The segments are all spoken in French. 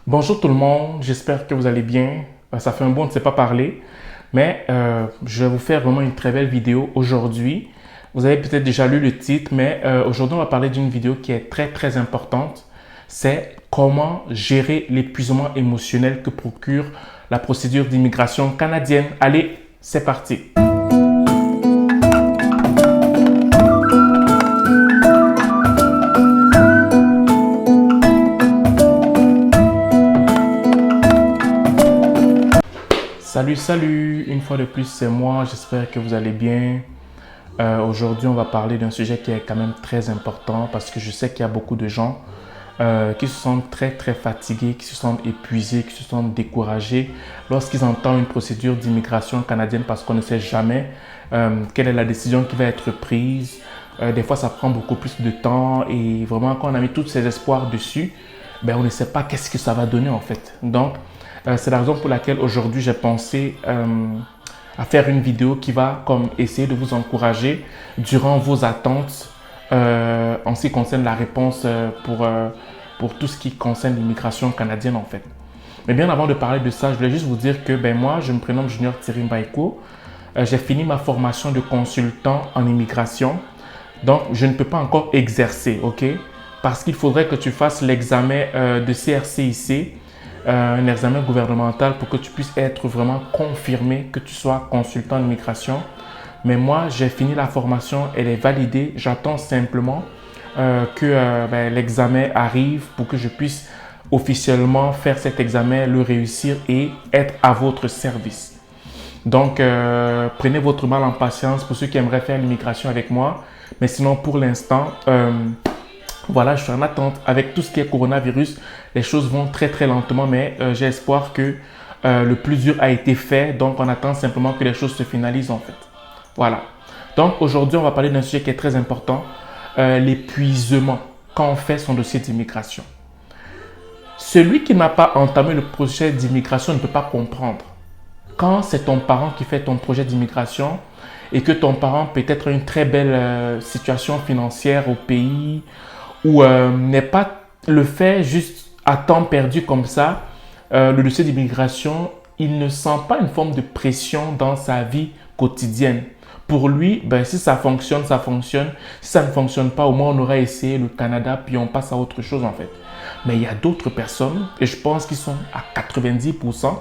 Bonjour tout le monde, j'espère que vous allez bien. Ça fait un bon de ne s'est pas parler, mais je vais vous faire vraiment une très belle vidéo aujourd'hui. Vous avez peut-être déjà lu le titre, mais aujourd'hui on va parler d'une vidéo qui est très importante. C'est comment gérer l'épuisement émotionnel que procure la procédure d'immigration canadienne. Allez, c'est parti! Salut, une fois de plus c'est moi, j'espère que vous allez bien. Aujourd'hui on va parler d'un sujet qui est quand même très important parce que je sais qu'il y a beaucoup de gens qui se sentent très fatigués, qui se sentent épuisés, qui se sentent découragés lorsqu'ils entendent une procédure d'immigration canadienne parce qu'on ne sait jamais quelle est la décision qui va être prise. Des fois ça prend beaucoup plus de temps et vraiment quand on a mis tous ses espoirs dessus, on ne sait pas qu'est-ce que ça va donner en fait. Donc c'est la raison pour laquelle aujourd'hui j'ai pensé à faire une vidéo qui va comme essayer de vous encourager durant vos attentes en ce qui concerne la réponse pour tout ce qui concerne l'immigration canadienne en fait. Mais bien avant de parler de ça, je voulais juste vous dire que moi je me prénomme Junior Thierry Mbaïko. J'ai fini ma formation de consultant en immigration. Donc je ne peux pas encore exercer, ok? Parce qu'il faudrait que tu fasses l'examen de CRCIC. Un examen gouvernemental pour que tu puisses être vraiment confirmé que tu sois consultant en immigration. Mais moi, j'ai fini la formation, elle est validée. J'attends simplement que l'examen arrive pour que je puisse officiellement faire cet examen, le réussir et être à votre service. Donc, prenez votre mal en patience pour ceux qui aimeraient faire l'immigration avec moi. Mais sinon, pour l'instant, voilà, je suis en attente. Avec tout ce qui est coronavirus, les choses vont très lentement, mais j'ai espoir que le plus dur a été fait. Donc, on attend simplement que les choses se finalisent en fait. Voilà. Donc, aujourd'hui, on va parler d'un sujet qui est très important, l'épuisement quand on fait son dossier d'immigration. Celui qui n'a pas entamé le projet d'immigration ne peut pas comprendre. Quand c'est ton parent qui fait ton projet d'immigration et que ton parent peut-être a une très belle situation financière au pays, ou n'est pas le fait juste à temps perdu comme ça, le dossier d'immigration, il ne sent pas une forme de pression dans sa vie quotidienne. Pour lui, si ça fonctionne, ça fonctionne. Si ça ne fonctionne pas, au moins on aura essayé le Canada, puis on passe à autre chose en fait. Mais il y a d'autres personnes, et je pense qu'ils sont à 90%,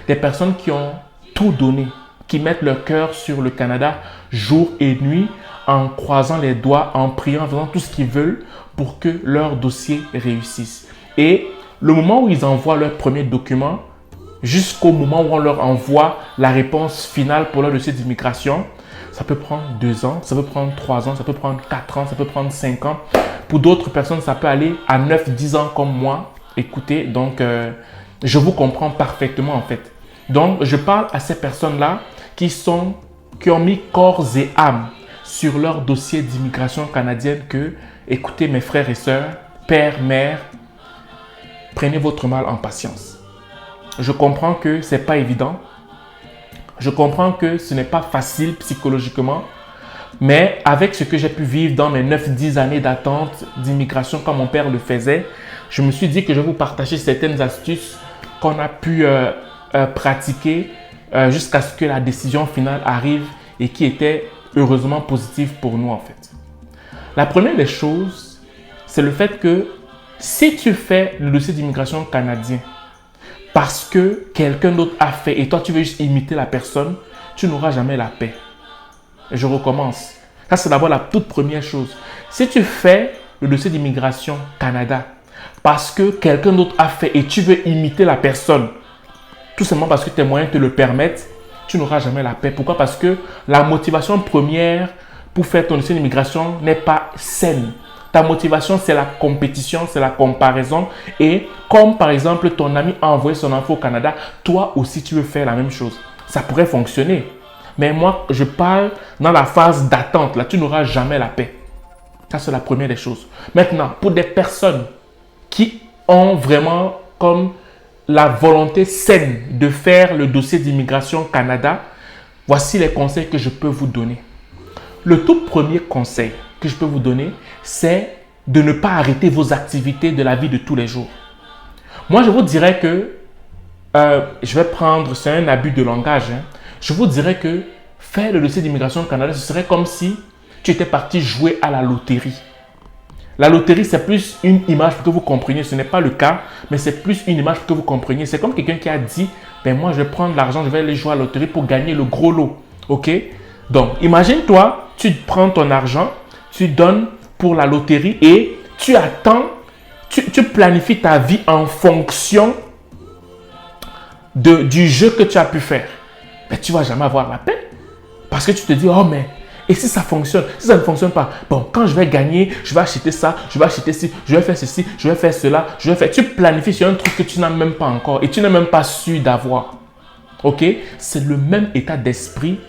des personnes qui ont tout donné, qui mettent leur cœur sur le Canada jour et nuit, en croisant les doigts, en priant, en faisant tout ce qu'ils veulent pour que leur dossier réussisse. Et le moment où ils envoient leur premier document, jusqu'au moment où on leur envoie la réponse finale pour leur dossier d'immigration, ça peut prendre 2 ans, ça peut prendre 3 ans, ça peut prendre 4 ans, ça peut prendre 5 ans. Pour d'autres personnes, ça peut aller à 9-10 ans comme moi. Écoutez, donc je vous comprends parfaitement en fait. Donc je parle à ces personnes-là qui ont mis corps et âme sur leur dossier d'immigration canadienne que, écoutez mes frères et sœurs, père, mère, prenez votre mal en patience. Je comprends que ce n'est pas évident. Je comprends que ce n'est pas facile psychologiquement. Mais avec ce que j'ai pu vivre dans mes 9-10 années d'attente d'immigration quand mon père le faisait, je me suis dit que je vais vous partager certaines astuces qu'on a pu pratiquer jusqu'à ce que la décision finale arrive et qui était heureusement positive pour nous en fait. La première des choses, c'est le fait que si tu fais le dossier d'immigration canadien parce que quelqu'un d'autre a fait et toi tu veux juste imiter la personne, tu n'auras jamais la paix. Et je recommence. Ça c'est d'abord la toute première chose. Si tu fais le dossier d'immigration Canada parce que quelqu'un d'autre a fait et tu veux imiter la personne, tout simplement parce que tes moyens te le permettent, tu n'auras jamais la paix. Pourquoi? Parce que la motivation première pour faire ton dossier d'immigration n'est pas saine. Ta motivation, c'est la compétition, c'est la comparaison. Et comme par exemple, ton ami a envoyé son info au Canada, toi aussi, tu veux faire la même chose. Ça pourrait fonctionner. Mais moi, je parle dans la phase d'attente. Là, tu n'auras jamais la paix. Ça, c'est la première des choses. Maintenant, pour des personnes qui ont vraiment comme la volonté saine de faire le dossier d'immigration Canada, voici les conseils que je peux vous donner. Le tout premier conseil que je peux vous donner, c'est de ne pas arrêter vos activités de la vie de tous les jours. Moi, je vous dirais que, je vais prendre, c'est un abus de langage, hein. Je vous dirais que faire le dossier d'immigration au Canada, ce serait comme si tu étais parti jouer à la loterie. La loterie, c'est plus une image pour que vous compreniez. Ce n'est pas le cas, mais c'est plus une image pour que vous compreniez. C'est comme quelqu'un qui a dit, ben moi, je vais prendre l'argent, je vais aller jouer à la loterie pour gagner le gros lot. OK? Donc, imagine-toi, tu prends ton argent, tu donnes pour la loterie et tu attends, tu planifies ta vie en fonction du jeu que tu as pu faire. Mais tu ne vas jamais avoir la paix. Parce que tu te dis, oh mais, et si ça fonctionne, si ça ne fonctionne pas, bon, quand je vais gagner, je vais acheter ça, je vais acheter ci, je vais faire ceci, je vais faire cela, je vais faire... Tu planifies sur un truc que tu n'as même pas encore et tu n'es même pas sûr d'avoir. OK? C'est le même état d'esprit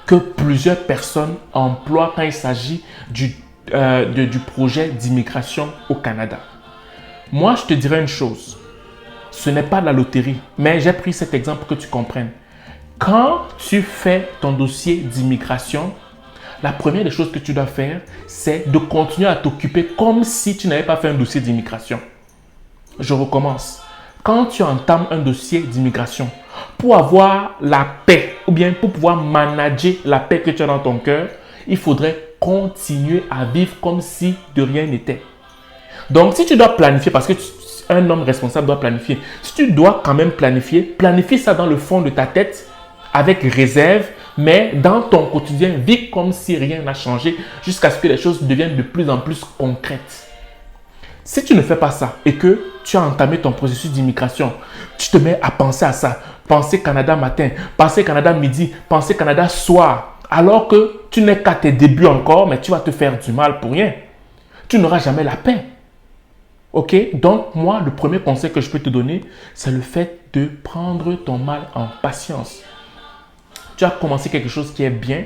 que plusieurs personnes emploient quand il s'agit du projet d'immigration au Canada. Moi, je te dirais une chose. Ce n'est pas de la loterie, mais j'ai pris cet exemple pour que tu comprennes. Quand tu fais ton dossier d'immigration, la première des choses que tu dois faire, c'est de continuer à t'occuper comme si tu n'avais pas fait un dossier d'immigration. Je recommence. Quand tu entames un dossier d'immigration, pour avoir la paix ou bien pour pouvoir manager la paix que tu as dans ton cœur, il faudrait continuer à vivre comme si de rien n'était. Donc, si tu dois planifier, parce que un homme responsable doit planifier, si tu dois quand même planifier, planifie ça dans le fond de ta tête avec réserve, mais dans ton quotidien, vis comme si rien n'a changé jusqu'à ce que les choses deviennent de plus en plus concrètes. Si tu ne fais pas ça et que tu as entamé ton processus d'immigration, tu te mets à penser à ça, penser Canada matin, penser Canada midi, penser Canada soir, alors que tu n'es qu'à tes débuts encore, mais tu vas te faire du mal pour rien. Tu n'auras jamais la paix. OK? Donc, moi, le premier conseil que je peux te donner, c'est le fait de prendre ton mal en patience. Tu as commencé quelque chose qui est bien.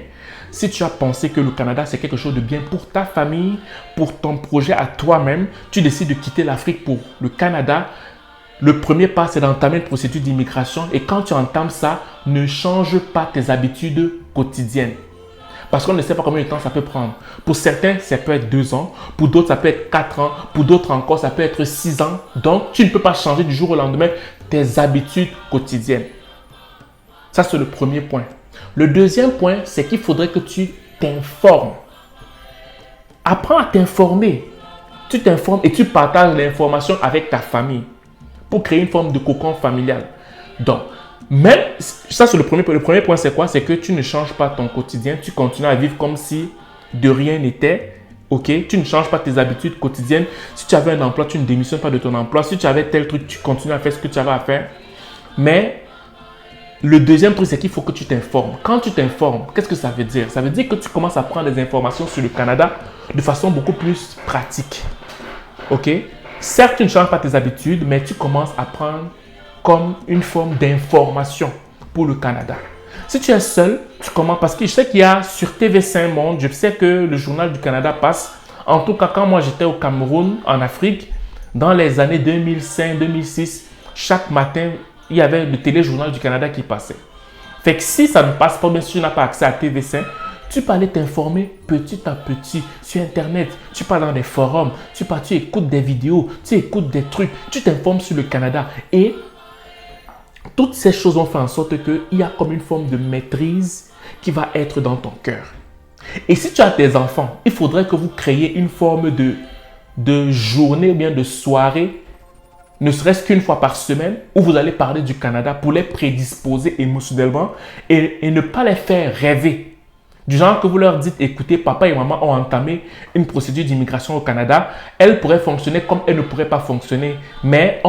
Si tu as pensé que le Canada, c'est quelque chose de bien pour ta famille, pour ton projet à toi-même, tu décides de quitter l'Afrique pour le Canada. Le premier pas, c'est d'entamer une procédure d'immigration. Et quand tu entames ça, ne change pas tes habitudes quotidiennes. Parce qu'on ne sait pas combien de temps ça peut prendre. Pour certains, ça peut être 2 ans. Pour d'autres, ça peut être 4 ans. Pour d'autres encore, ça peut être 6 ans. Donc, tu ne peux pas changer du jour au lendemain tes habitudes quotidiennes. Ça, c'est le premier point. Le deuxième point, c'est qu'il faudrait que tu t'informes. Apprends à t'informer. Tu t'informes et tu partages l'information avec ta famille pour créer une forme de cocon familial. Donc, même, ça c'est le premier point. Le premier point, c'est quoi? C'est que tu ne changes pas ton quotidien. Tu continues à vivre comme si de rien n'était. OK? Tu ne changes pas tes habitudes quotidiennes. Si tu avais un emploi, tu ne démissionnes pas de ton emploi. Si tu avais tel truc, tu continues à faire ce que tu avais à faire. Mais le deuxième truc, c'est qu'il faut que tu t'informes. Quand tu t'informes, qu'est-ce que ça veut dire? Ça veut dire que tu commences à prendre des informations sur le Canada de façon beaucoup plus pratique. OK? Certes, tu ne changes pas tes habitudes, mais tu commences à prendre comme une forme d'information pour le Canada. Si tu es seul, tu commences, parce que je sais qu'il y a sur TV5 Monde, je sais que le journal du Canada passe. En tout cas, quand moi j'étais au Cameroun, en Afrique, dans les années 2005-2006, chaque matin, il y avait le téléjournal du Canada qui passait. Fait que si ça ne passe pas, bien si tu n'as pas accès à TV5, tu peux aller t'informer petit à petit sur Internet. Tu pars dans des forums, tu écoutes des vidéos, tu écoutes des trucs, tu t'informes sur le Canada. Et toutes ces choses ont fait en sorte qu'il y a comme une forme de maîtrise qui va être dans ton cœur. Et si tu as des enfants, il faudrait que vous créiez une forme de journée ou bien de soirée, ne serait-ce qu'une fois par semaine, où vous allez parler du Canada pour les prédisposer émotionnellement et ne pas les faire rêver. Du genre que vous leur dites, écoutez, papa et maman ont entamé une procédure d'immigration au Canada. Elle pourrait fonctionner comme elle ne pourrait pas fonctionner. Mais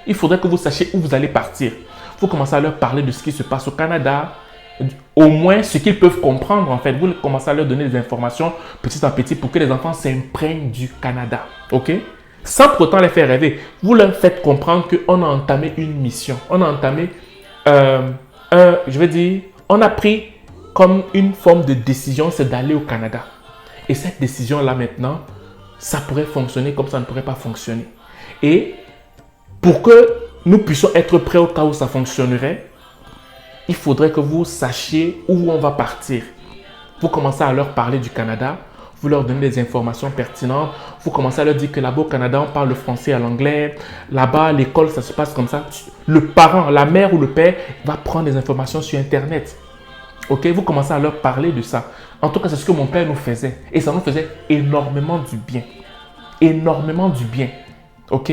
il faudrait que vous sachiez où vous allez partir. Il faut commencer à leur parler de ce qui se passe au Canada. Au moins, ce qu'ils peuvent comprendre, en fait. Vous commencez à leur donner des informations petit à petit pour que les enfants s'imprègnent du Canada. OK? Sans pour autant les faire rêver. Vous leur faites comprendre qu'on a entamé une mission. On a entamé, on a pris comme une forme de décision, c'est d'aller au Canada. Et cette décision-là maintenant, ça pourrait fonctionner comme ça ne pourrait pas fonctionner. Et pour que nous puissions être prêts au cas où ça fonctionnerait, il faudrait que vous sachiez où on va partir. Vous commencez à leur parler du Canada. vous leur donnez des informations pertinentes, vous commencez à leur dire que là-bas au Canada, on parle le français et l'anglais, là-bas, à l'école, ça se passe comme ça. Le parent, la mère ou le père va prendre des informations sur Internet. Ok, vous commencez à leur parler de ça. En tout cas, c'est ce que mon père nous faisait. Et ça nous faisait énormément du bien. Énormément du bien. Ok?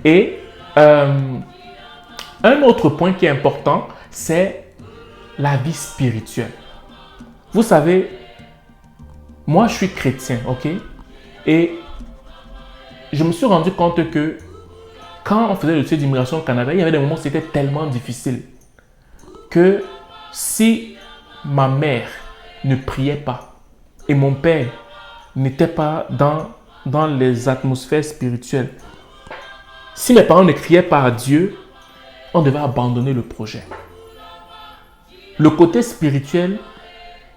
Et un autre point qui est important, c'est la vie spirituelle. Vous savez, moi, je suis chrétien, ok? Et je me suis rendu compte que quand on faisait le dossier d'immigration au Canada, il y avait des moments où c'était tellement difficile que si ma mère ne priait pas et mon père n'était pas dans les atmosphères spirituelles, si mes parents ne criaient pas à Dieu, on devait abandonner le projet. Le côté spirituel,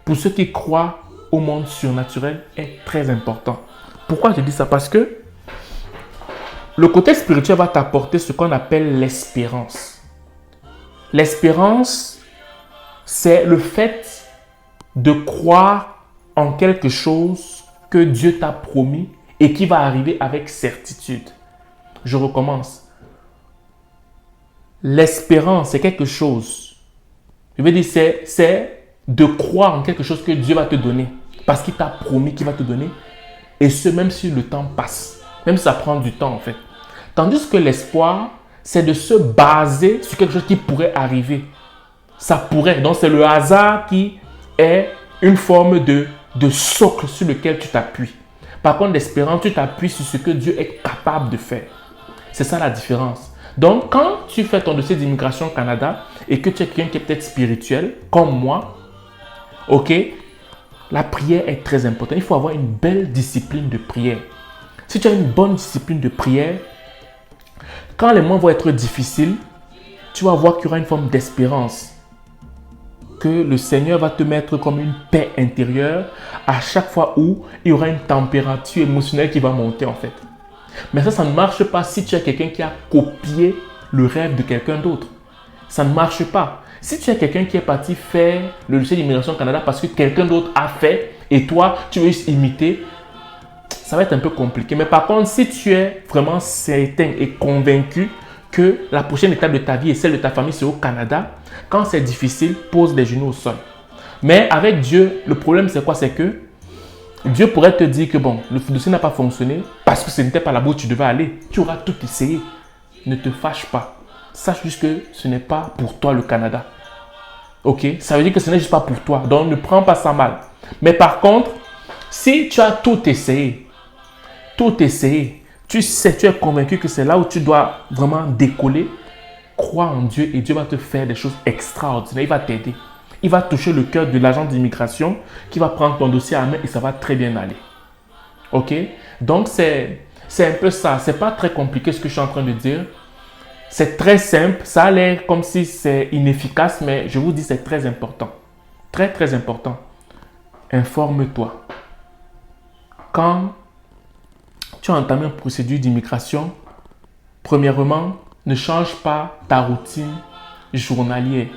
pour ceux qui croient au monde surnaturel, est très important. Pourquoi je dis ça? Parce que le côté spirituel va t'apporter ce qu'on appelle l'espérance. L'espérance, c'est le fait de croire en quelque chose que Dieu t'a promis et qui va arriver avec certitude. Je recommence. L'espérance, c'est quelque chose. Je veux dire, c'est de croire en quelque chose que Dieu va te donner. Parce qu'il t'a promis qu'il va te donner. Et ce, même si le temps passe. Même si ça prend du temps, en fait. Tandis que l'espoir, c'est de se baser sur quelque chose qui pourrait arriver. Ça pourrait. Donc, c'est le hasard qui est une forme de socle sur lequel tu t'appuies. Par contre, l'espérance, tu t'appuies sur ce que Dieu est capable de faire. C'est ça la différence. Donc, quand tu fais ton dossier d'immigration au Canada et que tu es quelqu'un qui est peut-être spirituel, comme moi, ok, la prière est très importante. Il faut avoir une belle discipline de prière. Si tu as une bonne discipline de prière, quand les mois vont être difficiles, tu vas voir qu'il y aura une forme d'espérance. Que le Seigneur va te mettre comme une paix intérieure à chaque fois où il y aura une température émotionnelle qui va monter en fait. Mais ça ne marche pas si tu es quelqu'un qui a copié le rêve de quelqu'un d'autre. Ça ne marche pas. Si tu es quelqu'un qui est parti faire le dossier d'immigration au Canada parce que quelqu'un d'autre a fait et toi, tu veux juste imiter, ça va être un peu compliqué. Mais par contre, si tu es vraiment certain et convaincu que la prochaine étape de ta vie et celle de ta famille, c'est au Canada, quand c'est difficile, pose les genoux au sol. Mais avec Dieu, le problème, c'est quoi? C'est que Dieu pourrait te dire que bon, le dossier n'a pas fonctionné parce que ce n'était pas là-bas où tu devais aller. Tu auras tout essayé. Ne te fâche pas. Sache juste que ce n'est pas pour toi le Canada. Ok? Ça veut dire que ce n'est juste pas pour toi. Donc, ne prends pas ça mal. Mais par contre, si tu as tout essayé, tu sais, tu es convaincu que c'est là où tu dois vraiment décoller, crois en Dieu et Dieu va te faire des choses extraordinaires. Il va t'aider. Il va toucher le cœur de l'agent d'immigration qui va prendre ton dossier à main et ça va très bien aller. Ok? Donc, c'est un peu ça. C'est pas très compliqué ce que je suis en train de dire. C'est très simple. Ça a l'air comme si c'est inefficace, mais je vous dis c'est très important. Très, très important. Informe-toi. Quand tu as entamé une procédure d'immigration, premièrement, ne change pas ta routine journalière.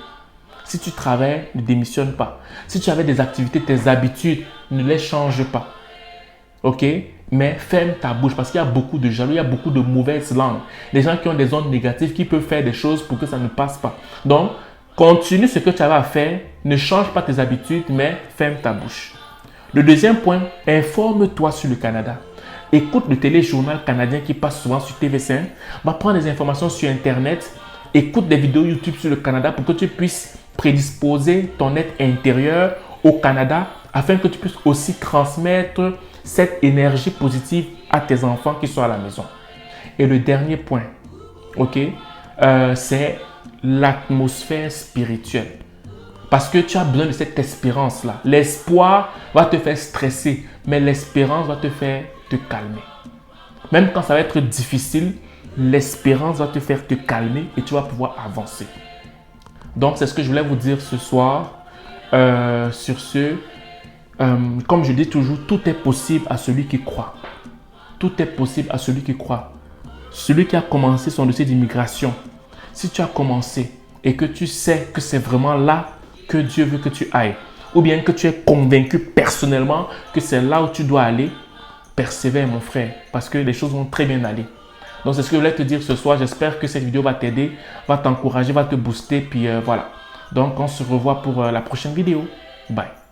Si tu travailles, ne démissionne pas. Si tu avais des activités, tes habitudes, ne les change pas. Ok? Mais ferme ta bouche parce qu'il y a beaucoup de jaloux, il y a beaucoup de mauvaises langues. Des gens qui ont des ondes négatives qui peuvent faire des choses pour que ça ne passe pas. Donc, continue ce que tu avais à faire. Ne change pas tes habitudes, mais ferme ta bouche. Le deuxième point, informe-toi sur le Canada. Écoute le téléjournal canadien qui passe souvent sur TV5. Va prendre des informations sur Internet. Écoute des vidéos YouTube sur le Canada pour que tu puisses prédisposer ton être intérieur au Canada afin que tu puisses aussi transmettre cette énergie positive à tes enfants qui sont à la maison. Et le dernier point, ok, c'est l'atmosphère spirituelle. Parce que tu as besoin de cette espérance-là. L'espoir va te faire stresser, mais l'espérance va te faire te calmer. Même quand ça va être difficile, l'espérance va te faire te calmer et tu vas pouvoir avancer. Donc, c'est ce que je voulais vous dire ce soir. Sur ce, comme je dis toujours, tout est possible à celui qui croit. Tout est possible à celui qui croit. Celui qui a commencé son dossier d'immigration, si tu as commencé et que tu sais que c'est vraiment là que Dieu veut que tu ailles, ou bien que tu es convaincu personnellement que c'est là où tu dois aller, persévère mon frère, parce que les choses vont très bien aller. Donc c'est ce que je voulais te dire ce soir. J'espère que cette vidéo va t'aider, va t'encourager, va te booster. Puis voilà. Donc on se revoit pour la prochaine vidéo. Bye.